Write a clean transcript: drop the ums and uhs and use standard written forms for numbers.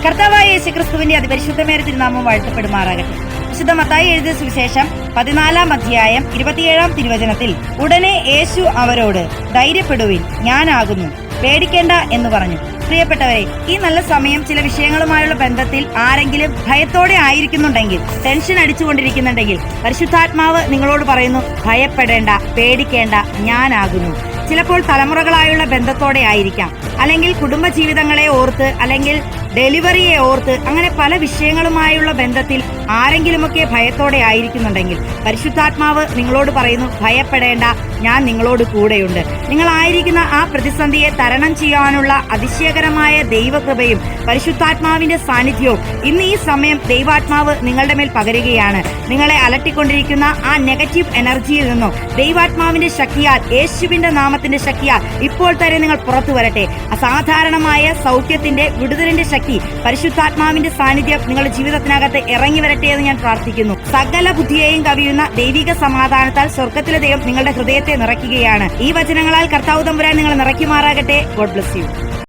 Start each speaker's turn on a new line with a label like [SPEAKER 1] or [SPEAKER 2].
[SPEAKER 1] കർത്താവായ യേശുക്രിസ്തുവിന്റെ അതിപരിശുദ്ധമേറിയ തിരുനാമം വാഴ്ത്തപ്പെടുമാറാകട്ടെ. വിശുദ്ധ മത്തായി എഴുതിയ സുവിശേഷം 14 അധ്യായം 27 തിരുവചനത്തിൽ, ഉടനെ യേശു അവരോട്, ധൈര്യപ്പെടുവിൻ, ഞാനാകുന്നു, പേടിക്കേണ്ട എന്ന് പറഞ്ഞു. പ്രിയപ്പെട്ടവരെ, ഈ നല്ല സമയം ചില വിഷയങ്ങളുമായുള്ള ബന്ധത്തിൽ ആരെങ്കിലും ഭയത്തോടെ ആയിരിക്കുന്നുണ്ടെങ്കിൽ, ടെൻഷൻ അടിച്ചുകൊണ്ടിരിക്കുന്നുണ്ടെങ്കിൽ, പരിശുദ്ധാത്മാവ് നിങ്ങളോട് പറയുന്നു, ഭയപ്പെടേണ്ട, പേടിക്കേണ്ട, ഞാനാകുന്നു. ചിലപ്പോൾ തലമുറകളായുള്ള ബന്ധത്തോടെ ആയിരിക്കാം, അല്ലെങ്കിൽ കുടുംബജീവിതങ്ങളെ ഓർത്ത്, അല്ലെങ്കിൽ ഡെലിവറിയെ ഓർത്ത്, അങ്ങനെ പല വിഷയങ്ങളുമായുള്ള ബന്ധത്തിൽ ആരെങ്കിലുമൊക്കെ ഭയത്തോടെ ആയിരിക്കുന്നുണ്ടെങ്കിൽ പരിശുദ്ധാത്മാവ് നിങ്ങളോട് പറയുന്നു, ഭയപ്പെടേണ്ട, ഞാൻ നിങ്ങളോട് കൂടെയുണ്ട്. നിങ്ങളായിരിക്കുന്ന ആ പ്രതിസന്ധിയെ തരണം ചെയ്യാനുള്ള അതിശയകരമായ ദൈവകൃപയും പരിശുദ്ധാത്മാവിന്റെ സാന്നിധ്യവും ഇന്ന് ഈ സമയം ദൈവാത്മാവ് നിങ്ങളുടെ മേൽ പകരുകയാണ്. നിങ്ങളെ അലട്ടിക്കൊണ്ടിരിക്കുന്ന ആ നെഗറ്റീവ് എനർജിയിൽ നിന്നും ദൈവാത്മാവിന്റെ ശക്തിയാൽ, യേശുവിന്റെ നാമത്തിന്റെ ശക്തിയാൽ ഇപ്പോൾ തന്നെ നിങ്ങൾ പുറത്തു വരട്ടെ. അസാധാരണമായ സൗഖ്യത്തിന്റെ, വിടുതലിന്റെ ശക്തി, പരിശുദ്ധാത്മാവിന്റെ സാന്നിധ്യം നിങ്ങളുടെ ജീവിതത്തിനകത്ത് ഇറങ്ങി വരട്ടെ എന്ന് ഞാൻ പ്രാർത്ഥിക്കുന്നു. സകല ബുദ്ധിയെയും കവിയുന്ന ദൈവിക സമാധാനത്താൽ സ്വർഗത്തിലെ ദൈവം നിങ്ങളുടെ ഹൃദയത്തെ നിറയ്ക്കുകയാണ്. ഈ വചനങ്ങളാൽ കർത്താവ് തമ്പുരാൻ നിങ്ങളെ നിറയ്ക്കുമാറാകട്ടെ. God bless you.